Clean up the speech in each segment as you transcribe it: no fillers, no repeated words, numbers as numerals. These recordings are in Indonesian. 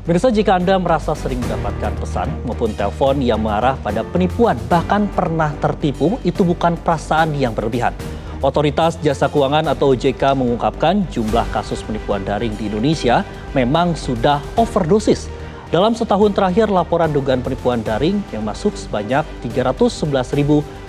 Pemirsa, jika Anda merasa sering mendapatkan pesan maupun telepon yang mengarah pada penipuan, bahkan pernah tertipu, itu bukan perasaan yang berlebihan. Otoritas Jasa Keuangan atau OJK mengungkapkan jumlah kasus penipuan daring di Indonesia memang sudah overdosis. Dalam setahun terakhir, laporan dugaan penipuan daring yang masuk sebanyak 311.597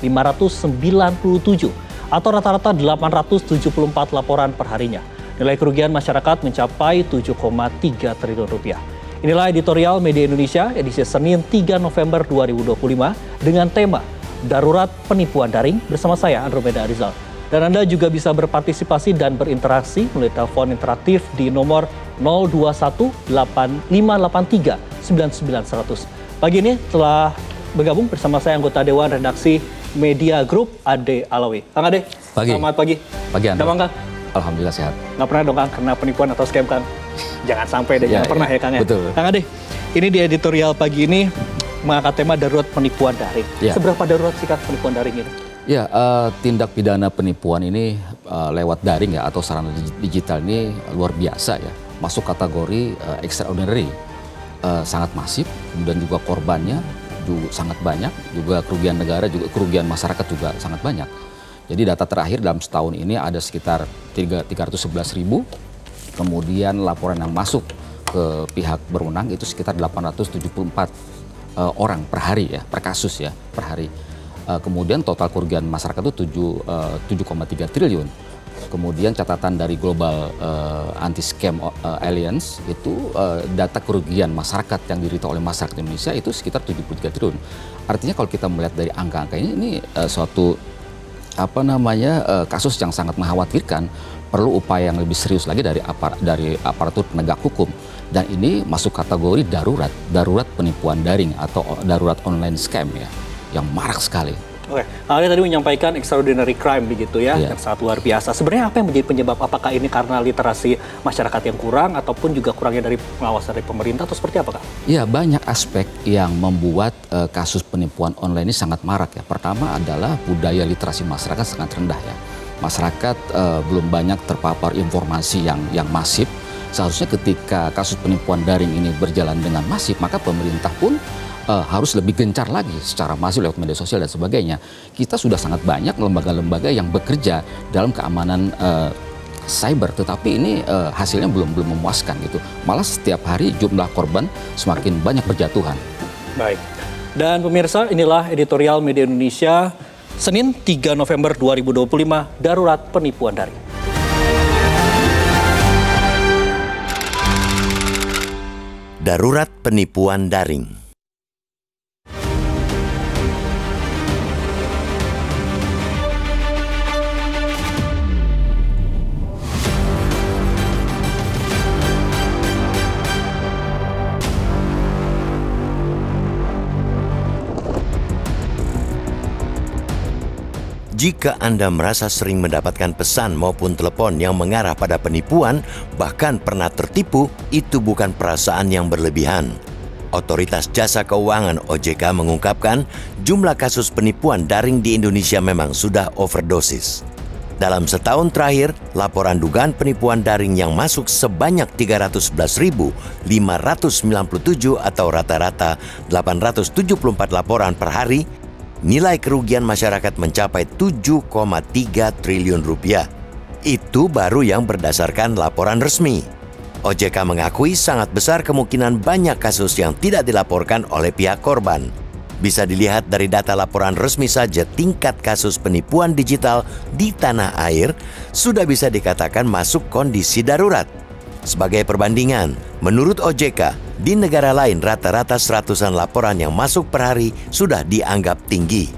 atau rata-rata 874 laporan perharinya. Nilai kerugian masyarakat mencapai 7,3 triliun rupiah. Inilah editorial Media Indonesia edisi Senin 3 November 2025 dengan tema Darurat Penipuan Daring bersama saya Andromeda Arizal. Dan Anda juga bisa berpartisipasi dan berinteraksi melalui telepon interaktif di nomor 021-8583-99100. Pagi ini telah bergabung bersama saya anggota Dewan Redaksi Media Group, Ade Alawi. Kang Ade, pagi. Selamat pagi. Pagi Anda. Damang, Kang? Alhamdulillah sehat. Nggak pernah dong Kang kena penipuan atau scam Kang? Jangan sampai deh, jangan pernah ya Kang ya. Betul. Kang Ade, ini di editorial pagi ini mengangkat tema darurat penipuan daring. Ya. Seberapa darurat sih Kang penipuan daring ini? Ya, tindak pidana penipuan ini lewat daring ya atau sarana digital ini luar biasa ya. Masuk kategori extraordinary, sangat masif, kemudian juga korbannya juga sangat banyak, juga kerugian negara, juga kerugian masyarakat juga sangat banyak. Jadi data terakhir dalam setahun ini ada sekitar 311.000, kemudian laporan yang masuk ke pihak berwenang itu sekitar 874 orang per hari ya, per kasus ya, per hari. Kemudian total kerugian masyarakat itu 7,3 triliun. Kemudian catatan dari Global Anti-Scam Alliance itu data kerugian masyarakat yang diderita oleh masyarakat Indonesia itu sekitar 73 triliun. Artinya kalau kita melihat dari angka-angka ini suatu kasus yang sangat mengkhawatirkan, perlu upaya yang lebih serius lagi dari aparatur penegak hukum. Dan ini masuk kategori darurat penipuan daring atau darurat online scam ya, yang marak sekali. Oke, Anda tadi menyampaikan extraordinary crime begitu ya, yang sangat luar biasa. Sebenarnya apa yang menjadi penyebab? Apakah ini karena literasi masyarakat yang kurang ataupun juga kurangnya dari pengawasan dari pemerintah atau seperti apa Kak? Iya, banyak aspek yang membuat kasus penipuan online ini sangat marak ya. Pertama adalah budaya literasi masyarakat sangat rendah ya. Masyarakat belum banyak terpapar informasi yang masif. Seharusnya ketika kasus penipuan daring ini berjalan dengan masif, maka pemerintah pun harus lebih gencar lagi secara masif lewat media sosial dan sebagainya. Kita sudah sangat banyak lembaga-lembaga yang bekerja dalam keamanan cyber, tetapi ini hasilnya belum memuaskan gitu. Malah setiap hari jumlah korban semakin banyak berjatuhan. Baik. Dan pemirsa, inilah editorial Media Indonesia Senin 3 November 2025, Darurat Penipuan Daring. Darurat Penipuan Daring. Jika Anda merasa sering mendapatkan pesan maupun telepon yang mengarah pada penipuan, bahkan pernah tertipu, itu bukan perasaan yang berlebihan. Otoritas Jasa Keuangan OJK mengungkapkan jumlah kasus penipuan daring di Indonesia memang sudah overdosis. Dalam setahun terakhir, laporan dugaan penipuan daring yang masuk sebanyak 311.597 atau rata-rata 874 laporan per hari. Nilai kerugian masyarakat mencapai 7,3 triliun rupiah. Itu baru yang berdasarkan laporan resmi. OJK mengakui sangat besar kemungkinan banyak kasus yang tidak dilaporkan oleh pihak korban. Bisa dilihat dari data laporan resmi saja, tingkat kasus penipuan digital di tanah air sudah bisa dikatakan masuk kondisi darurat. Sebagai perbandingan, menurut OJK, di negara lain rata-rata seratusan laporan yang masuk per hari sudah dianggap tinggi.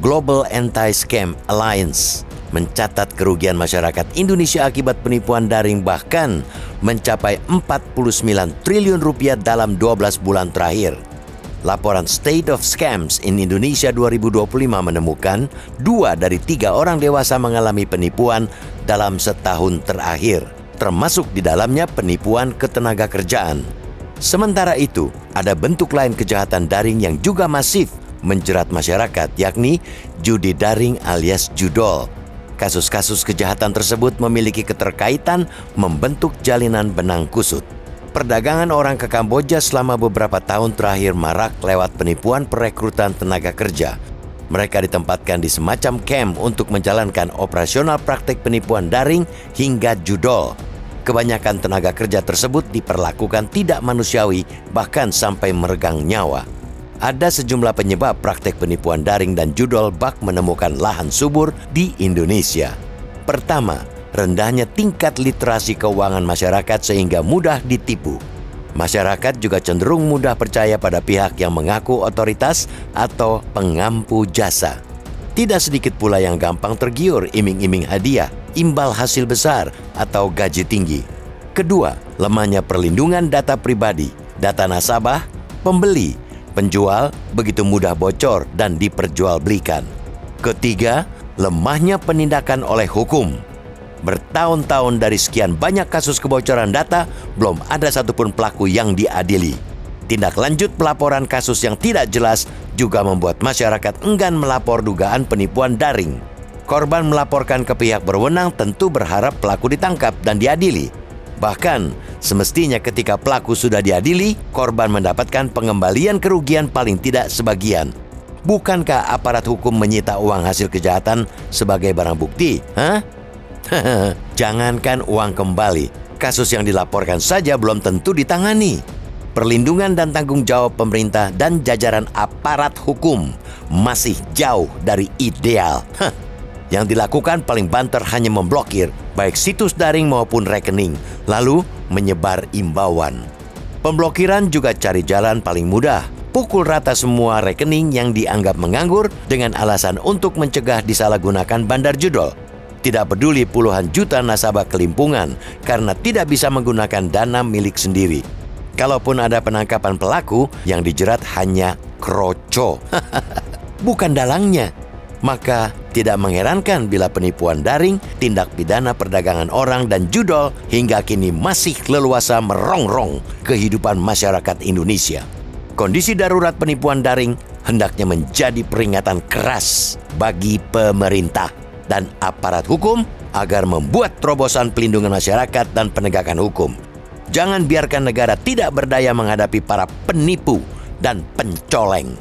Global Anti-Scam Alliance mencatat kerugian masyarakat Indonesia akibat penipuan daring bahkan mencapai 49 triliun rupiah dalam 12 bulan terakhir. Laporan State of Scams in Indonesia 2025 menemukan 2 dari 3 orang dewasa mengalami penipuan dalam setahun terakhir, termasuk di dalamnya penipuan ketenaga kerjaan. Sementara itu, ada bentuk lain kejahatan daring yang juga masif menjerat masyarakat, yakni judi daring alias judol. Kasus-kasus kejahatan tersebut memiliki keterkaitan membentuk jalinan benang kusut. Perdagangan orang ke Kamboja selama beberapa tahun terakhir marak lewat penipuan perekrutan tenaga kerja. Mereka ditempatkan di semacam camp untuk menjalankan operasional praktik penipuan daring hingga judol. Kebanyakan tenaga kerja tersebut diperlakukan tidak manusiawi, bahkan sampai meregang nyawa. Ada sejumlah penyebab praktik penipuan daring dan judol bak menemukan lahan subur di Indonesia. Pertama, rendahnya tingkat literasi keuangan masyarakat sehingga mudah ditipu. Masyarakat juga cenderung mudah percaya pada pihak yang mengaku otoritas atau pengampu jasa. Tidak sedikit pula yang gampang tergiur iming-iming hadiah, imbal hasil besar, atau gaji tinggi. Kedua, lemahnya perlindungan data pribadi, data nasabah, pembeli, penjual begitu mudah bocor dan diperjualbelikan. Ketiga, lemahnya penindakan oleh hukum. Bertahun-tahun dari sekian banyak kasus kebocoran data, belum ada satupun pelaku yang diadili. Tindak lanjut pelaporan kasus yang tidak jelas juga membuat masyarakat enggan melapor dugaan penipuan daring. Korban melaporkan ke pihak berwenang tentu berharap pelaku ditangkap dan diadili. Bahkan, semestinya ketika pelaku sudah diadili, korban mendapatkan pengembalian kerugian paling tidak sebagian. Bukankah aparat hukum menyita uang hasil kejahatan sebagai barang bukti? Jangankan uang kembali, kasus yang dilaporkan saja belum tentu ditangani. Perlindungan dan tanggung jawab pemerintah dan jajaran aparat hukum masih jauh dari ideal. Yang dilakukan paling banter hanya memblokir baik situs daring maupun rekening, lalu menyebar imbauan. Pemblokiran juga cari jalan paling mudah. Pukul rata semua rekening yang dianggap menganggur dengan alasan untuk mencegah disalahgunakan bandar judol. Tidak peduli puluhan juta nasabah kelimpungan karena tidak bisa menggunakan dana milik sendiri. Kalaupun ada penangkapan pelaku, yang dijerat hanya kroco, bukan dalangnya. Maka tidak mengherankan bila penipuan daring, tindak pidana perdagangan orang dan judol hingga kini masih leluasa merongrong kehidupan masyarakat Indonesia. Kondisi darurat penipuan daring hendaknya menjadi peringatan keras bagi pemerintah dan aparat hukum agar membuat terobosan pelindungan masyarakat dan penegakan hukum. Jangan biarkan negara tidak berdaya menghadapi para penipu dan pencoleng.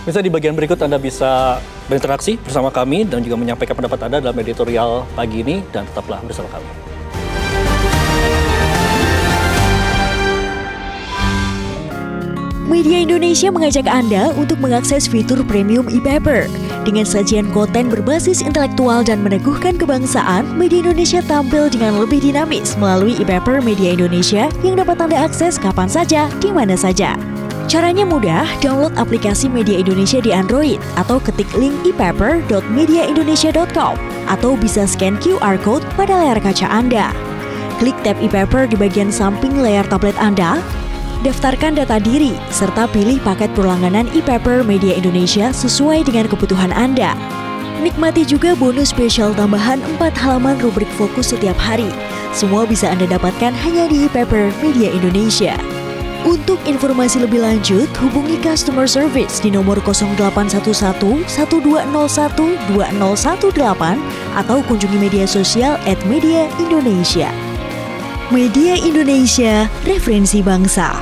Bisa di bagian berikut Anda bisa berinteraksi bersama kami dan juga menyampaikan pendapat Anda dalam editorial pagi ini, dan tetaplah bersama kami. Media Indonesia mengajak Anda untuk mengakses fitur premium e-paper. Dengan sajian konten berbasis intelektual dan meneguhkan kebangsaan, Media Indonesia tampil dengan lebih dinamis melalui e-paper Media Indonesia yang dapat Anda akses kapan saja, di mana saja. Caranya mudah, download aplikasi Media Indonesia di Android atau ketik link e-paper.mediaindonesia.com atau bisa scan QR code pada layar kaca Anda. Klik tab e-paper di bagian samping layar tablet Anda, daftarkan data diri, serta pilih paket berlangganan e-paper Media Indonesia sesuai dengan kebutuhan Anda. Nikmati juga bonus spesial tambahan 4 halaman rubrik fokus setiap hari. Semua bisa Anda dapatkan hanya di e-paper Media Indonesia. Untuk informasi lebih lanjut, hubungi customer service di nomor 0811 1201 2018 atau kunjungi media sosial @Media Indonesia. Media Indonesia, referensi bangsa.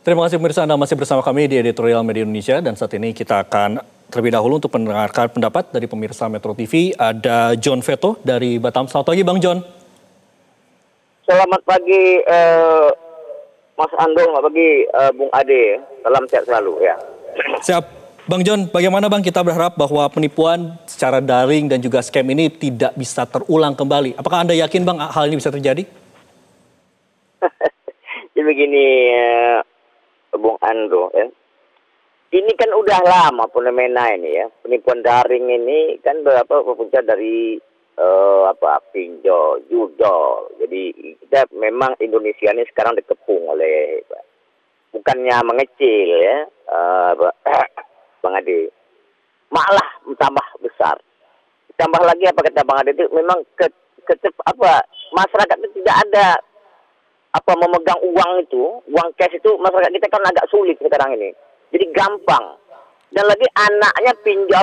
Terima kasih pemirsa, Anda masih bersama kami di editorial Media Indonesia, dan saat ini kita akan terlebih dahulu untuk mendengarkan pendapat dari pemirsa Metro TV. Ada John Veto dari Batam. Selamat pagi Bang John. Selamat pagi Mas Andong, selamat pagi Bung Ade. Salam sehat selalu ya. Siap. Bang John, bagaimana Bang kita berharap bahwa penipuan secara daring dan juga scam ini tidak bisa terulang kembali? Apakah Anda yakin Bang hal ini bisa terjadi? Jadi begini Bung Andong ya. Ini kan udah lama fenomena ini ya. Penipuan daring ini kan berpunca dari pinjol, judol. Jadi kita memang Indonesia ini sekarang dikepung oleh, bukannya mengecil ya, Bang Ade, malah tambah besar. Tambah lagi apa kata Bang Ade itu memang masyarakat itu tidak ada memegang uang cash itu, masyarakat kita kan agak sulit sekarang ini. Jadi gampang Dan lagi anaknya pinjam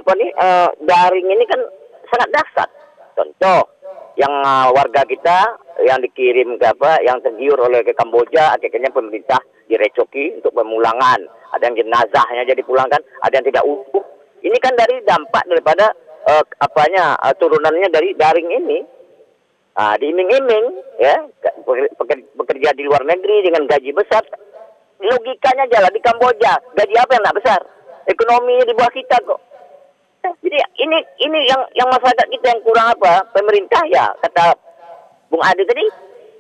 daring ini kan sangat dahsyat. Contoh, yang warga kita yang dikirim yang tergiur oleh ke Kamboja, akhirnya pemerintah direcoki untuk pemulangan. Ada yang jenazahnya jadi pulangkan, ada yang tidak utuh. Ini kan dari dampak daripada turunannya dari daring ini. Diiming-iming ya bekerja di luar negeri dengan gaji besar. Logikanya jalan di Kamboja, gaji apa yang tidak besar? Ekonominya di bawah kita kok. Jadi ini yang masyarakat kita yang kurang pemerintah ya, kata Bung Adi tadi,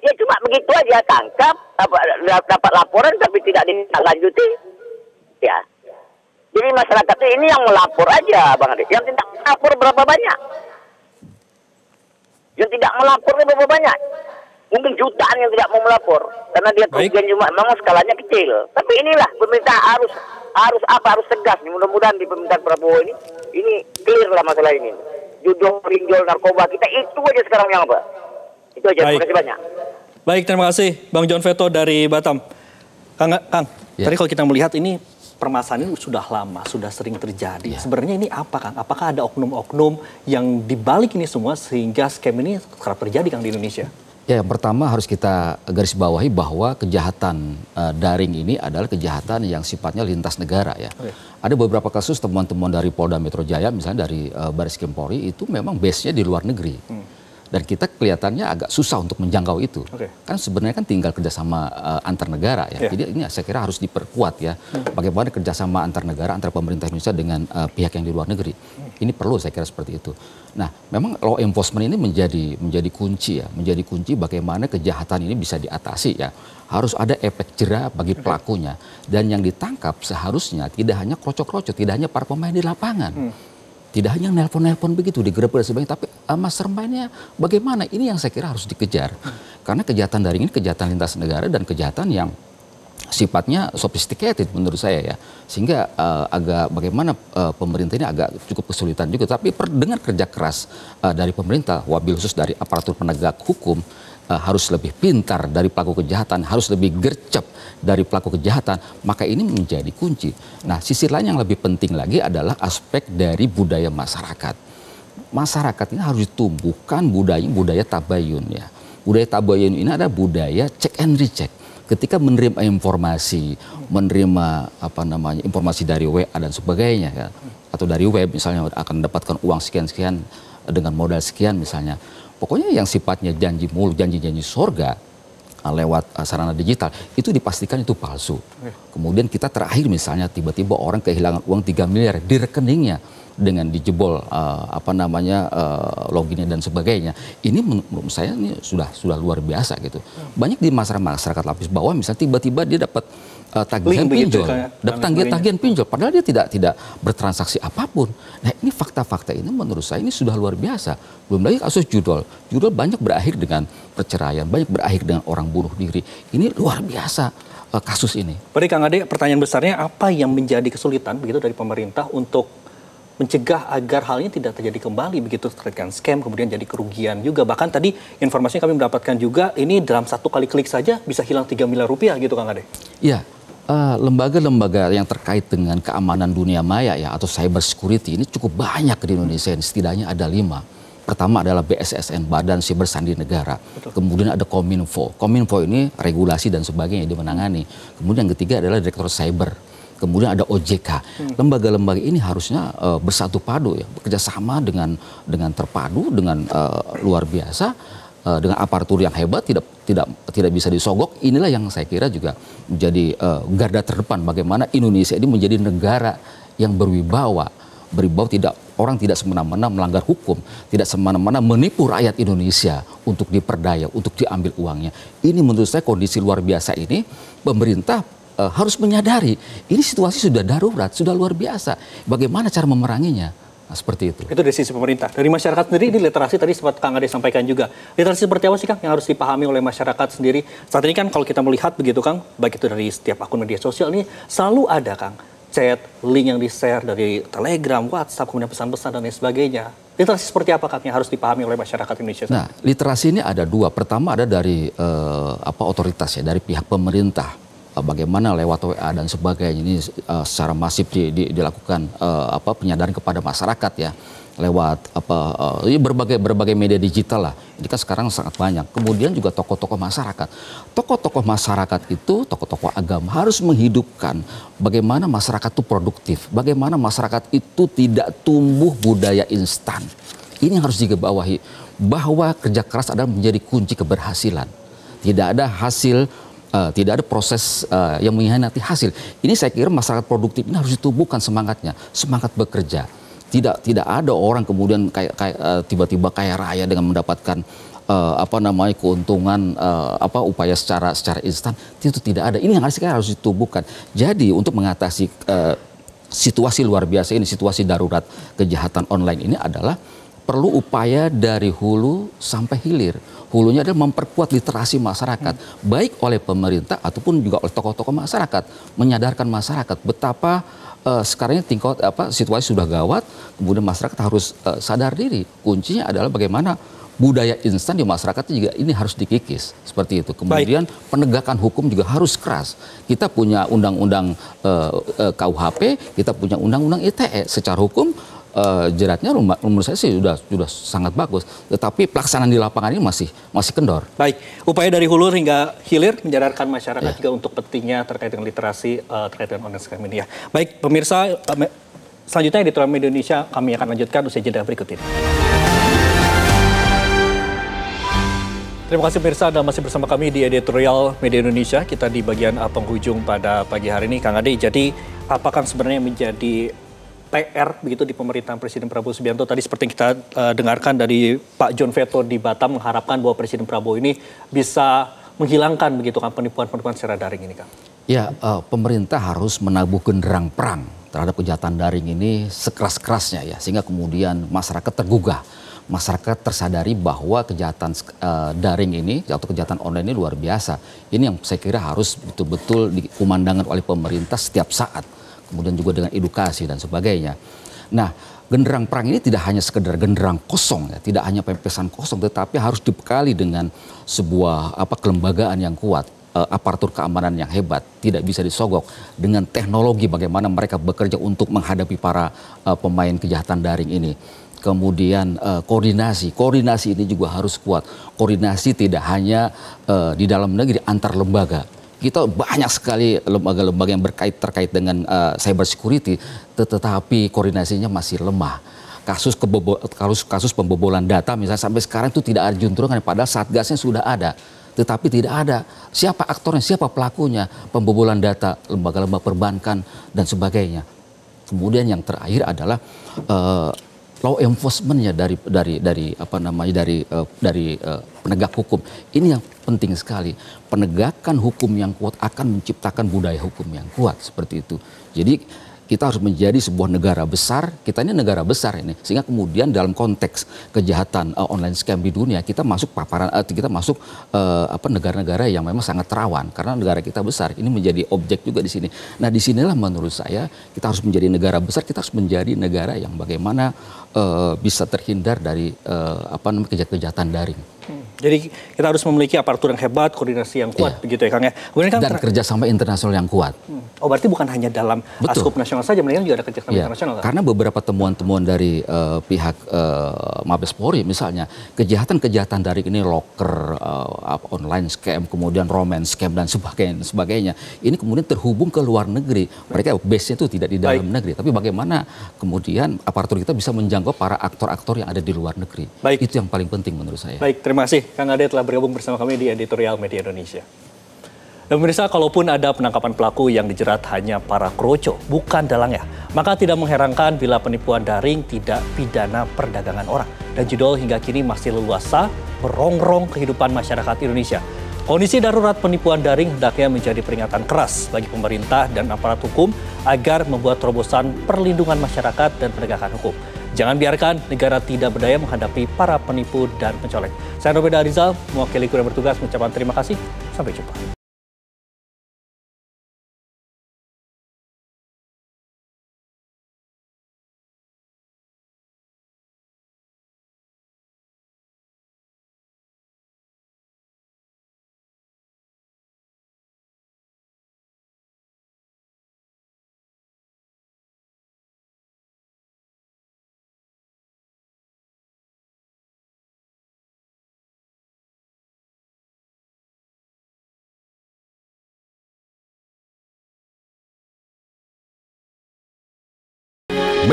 ya cuma begitu aja, tangkap, dapat laporan tapi tidak ditindaklanjuti. Ya. Jadi masyarakat ini yang melapor aja, Bang Adi. Yang tidak melapor berapa banyak? Yang tidak melapor berapa banyak? Mungkin jutaan yang tidak mau melapor karena dia kerugian cuma memang skalanya kecil. Tapi inilah pemerintah harus tegas. Mudah-mudahan di pemerintahan Prabowo ini clear lah masalah ini. Judul pinjol narkoba kita itu aja sekarang yang itu aja. Terima kasih banyak. Baik, terima kasih Bang John Veto dari Batam. Kang, ya. Tadi kalau kita melihat ini permasalahan ini sudah lama, sudah sering terjadi. Sebenarnya ini apa, Kang? Apakah ada oknum-oknum yang dibalik ini semua sehingga scam ini kerap terjadi, Kang, di Indonesia? Ya, yang pertama harus kita garis bawahi bahwa kejahatan daring ini adalah kejahatan yang sifatnya lintas negara ya. Ada beberapa kasus temuan-temuan dari Polda Metro Jaya, misalnya dari Baris Krim Polri, itu memang base-nya di luar negeri. Dan kita kelihatannya agak susah untuk menjangkau itu. Kan sebenarnya kan tinggal kerjasama antar negara ya. Jadi ini saya kira harus diperkuat ya. Bagaimana kerjasama antar negara, antara pemerintah Indonesia dengan pihak yang di luar negeri. Ini perlu saya kira seperti itu. Nah, memang law enforcement ini menjadi kunci ya. Menjadi kunci bagaimana kejahatan ini bisa diatasi ya. Harus ada efek jera bagi pelakunya. Dan yang ditangkap seharusnya tidak hanya krocok-krocok, tidak hanya para pemain di lapangan. Tidak hanya nelpon-nelpon begitu, digerebek dan sebagainya, tapi mastermind-nya bagaimana? Ini yang saya kira harus dikejar. Karena kejahatan daring ini kejahatan lintas negara dan kejahatan yang sifatnya sophisticated menurut saya ya. Sehingga agak bagaimana pemerintah ini agak cukup kesulitan juga. Tapi dengan kerja keras dari pemerintah, wabil khusus dari aparatur penegak hukum, harus lebih pintar dari pelaku kejahatan, harus lebih gercep dari pelaku kejahatan, maka ini menjadi kunci. Nah, sisi lain yang lebih penting lagi adalah aspek dari budaya masyarakat. Masyarakat ini harus ditumbuhkan budaya tabayun ya. Budaya tabayun ini adalah budaya check and recheck. Ketika menerima informasi, informasi dari WA dan sebagainya ya, atau dari web misalnya akan mendapatkan uang sekian-sekian dengan modal sekian misalnya. Pokoknya yang sifatnya janji surga lewat sarana digital itu dipastikan itu palsu. Kemudian kita terakhir misalnya tiba-tiba orang kehilangan uang 3 miliar di rekeningnya dengan dijebol loginnya dan sebagainya. Ini menurut saya ini sudah luar biasa gitu. Banyak di masyarakat lapis bawah misalnya tiba-tiba dia dapat tagihan pinjol, dapat tagihan pinjol, padahal dia tidak bertransaksi apapun. Nah, ini fakta-fakta ini menurut saya ini sudah luar biasa. Belum lagi kasus judol banyak berakhir dengan perceraian, banyak berakhir dengan orang bunuh diri. Ini luar biasa kasus ini. Berarti Kang Ade, pertanyaan besarnya apa yang menjadi kesulitan begitu dari pemerintah untuk mencegah agar hal ini tidak terjadi kembali begitu terkait dengan scam kemudian jadi kerugian juga. Bahkan tadi informasinya kami mendapatkan juga ini dalam satu kali klik saja bisa hilang 3 miliar rupiah gitu Kang Ade. Iya. Lembaga-lembaga yang terkait dengan keamanan dunia maya ya atau cyber security ini cukup banyak di Indonesia. Setidaknya ada 5. Pertama adalah BSSN, Badan Siber Sandi Negara. Kemudian ada Kominfo. Kominfo ini regulasi dan sebagainya dimenangani. Kemudian yang ketiga adalah Direktur Cyber. Kemudian ada OJK. Lembaga-lembaga ini harusnya bersatu padu ya, bekerjasama dengan terpadu, dengan luar biasa. Dengan aparatur yang hebat tidak bisa disogok. Inilah yang saya kira juga menjadi garda terdepan bagaimana Indonesia ini menjadi negara yang berwibawa orang tidak semena-mena melanggar hukum, tidak semena-mena menipu rakyat Indonesia untuk diperdaya, untuk diambil uangnya. Ini menurut saya kondisi luar biasa ini pemerintah harus menyadari ini situasi sudah darurat, sudah luar biasa. Bagaimana cara memeranginya? Nah, seperti itu. Itu dari sisi pemerintah. Dari masyarakat sendiri, ini literasi tadi sempat Kang Ade sampaikan juga. Literasi seperti apa sih Kang yang harus dipahami oleh masyarakat sendiri? Saat ini kan kalau kita melihat begitu Kang, baik itu dari setiap akun media sosial ini selalu ada Kang chat, link yang di-share dari Telegram, WhatsApp, kemudian pesan-pesan dan lain sebagainya. Literasi seperti apa Kang yang harus dipahami oleh masyarakat Indonesia? Nah, literasi ini ada 2. Pertama ada dari otoritas ya, dari pihak pemerintah. bagaimana lewat WA dan sebagainya ini secara masif dilakukan penyadaran kepada masyarakat ya lewat berbagai media digital lah. Ini kan sekarang sangat banyak. Kemudian juga tokoh-tokoh masyarakat. Tokoh-tokoh masyarakat itu, tokoh-tokoh agama harus menghidupkan bagaimana masyarakat itu produktif, bagaimana masyarakat itu tidak tumbuh budaya instan. Ini yang harus digarisbawahi bahwa kerja keras adalah menjadi kunci keberhasilan. Tidak ada hasil, tidak ada proses yang mengkhianati hasil. Ini saya kira masyarakat produktif ini harus ditumbuhkan semangatnya, semangat bekerja. Tidak ada orang kemudian tiba-tiba kaya raya dengan mendapatkan keuntungan upaya secara instan, itu tidak ada. Ini yang harus ditumbuhkan. Jadi untuk mengatasi situasi luar biasa ini, situasi darurat kejahatan online ini adalah perlu upaya dari hulu sampai hilir. Hulunya adalah memperkuat literasi masyarakat, baik oleh pemerintah ataupun juga oleh tokoh-tokoh masyarakat, menyadarkan masyarakat betapa sekarang ini situasi sudah gawat, kemudian masyarakat harus sadar diri. Kuncinya adalah bagaimana budaya instan di masyarakat juga ini harus dikikis seperti itu. Kemudian penegakan hukum juga harus keras. Kita punya undang-undang KUHP, kita punya undang-undang ITE. Secara hukum jeratnya menurut saya sih sudah sangat bagus, tetapi pelaksanaan di lapangan ini masih kendor. Baik, upaya dari hulu hingga hilir menyadarkan masyarakat juga untuk pentingnya terkait dengan literasi terkait dengan online scam ini ya. Baik, pemirsa, selanjutnya Editorial Media Indonesia kami akan lanjutkan usai jeda berikut ini. Terima kasih pemirsa, Anda masih bersama kami di Editorial Media Indonesia. Kita di bagian penghujung pada pagi hari ini, Kang Ade. Jadi, apakah sebenarnya menjadi PR begitu di pemerintahan Presiden Prabowo Subianto? Tadi seperti yang kita dengarkan dari Pak John Veto di Batam mengharapkan bahwa Presiden Prabowo ini bisa menghilangkan begitu kan penipuan-penipuan secara daring ini, Kang. Ya, pemerintah harus menabuh genderang perang terhadap kejahatan daring ini sekeras-kerasnya ya, sehingga kemudian masyarakat tergugah. Masyarakat tersadari bahwa kejahatan daring ini atau kejahatan online ini luar biasa. Ini yang saya kira harus betul-betul dikumandangkan oleh pemerintah setiap saat. Kemudian juga dengan edukasi dan sebagainya. Nah, genderang perang ini tidak hanya sekedar genderang kosong ya, tidak hanya pepesan kosong, tetapi harus dibekali dengan sebuah kelembagaan yang kuat, aparatur keamanan yang hebat, tidak bisa disogok dengan teknologi bagaimana mereka bekerja untuk menghadapi para pemain kejahatan daring ini. Kemudian koordinasi ini juga harus kuat. Koordinasi tidak hanya di dalam negeri, antar lembaga. Kita banyak sekali lembaga-lembaga yang terkait dengan cyber security, tetapi koordinasinya masih lemah. Kasus pembobolan data misalnya sampai sekarang itu tidak ada juntrungan, padahal satgasnya sudah ada. Tetapi tidak ada siapa aktornya, siapa pelakunya, pembobolan data, lembaga-lembaga perbankan dan sebagainya. Kemudian yang terakhir adalah law enforcement-nya dari penegak hukum. Ini yang penting sekali. Penegakan hukum yang kuat akan menciptakan budaya hukum yang kuat seperti itu. Jadi kita harus menjadi sebuah negara besar. Kita ini negara besar ini, sehingga kemudian dalam konteks kejahatan online scam di dunia kita masuk negara-negara yang memang sangat rawan karena negara kita besar. Ini menjadi objek juga di sini. Nah, disinilah menurut saya kita harus menjadi negara besar. Kita harus menjadi negara yang bagaimana bisa terhindar dari kejahatan daring. Jadi kita harus memiliki aparatur yang hebat, koordinasi yang kuat, begitu ya Kang ya. Kemudian kan dan kerjasama internasional yang kuat. Oh, berarti bukan hanya dalam skup nasional saja, melainkan juga ada kerjasama internasional. Kan? Karena beberapa temuan-temuan dari pihak Mabes Polri misalnya, kejahatan daring ini locker, online scam, kemudian romance scam dan sebagainya. Ini kemudian terhubung ke luar negeri. Mereka base-nya itu tidak di dalam negeri, tapi bagaimana kemudian aparatur kita bisa menjangkau para aktor-aktor yang ada di luar negeri. Itu yang paling penting menurut saya. Baik, terima kasih Kang Ade telah bergabung bersama kami di Editorial Media Indonesia. Dan pemirsa, kalaupun ada penangkapan pelaku yang dijerat hanya para kroco, bukan dalangnya, maka tidak mengherankan bila penipuan daring tidak pidana perdagangan orang. Dan judul hingga kini masih leluasa merongrong kehidupan masyarakat Indonesia. Kondisi darurat penipuan daring hendaknya menjadi peringatan keras bagi pemerintah dan aparat hukum agar membuat terobosan perlindungan masyarakat dan penegakan hukum. Jangan biarkan negara tidak berdaya menghadapi para penipu dan pencolek. Saya Nobeda Rizal, mewakili kru yang bertugas mengucapkan terima kasih. Sampai jumpa.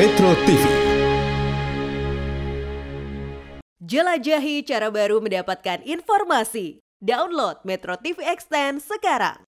Metro TV. Jelajahi cara baru mendapatkan informasi. Download Metro TV Extend sekarang.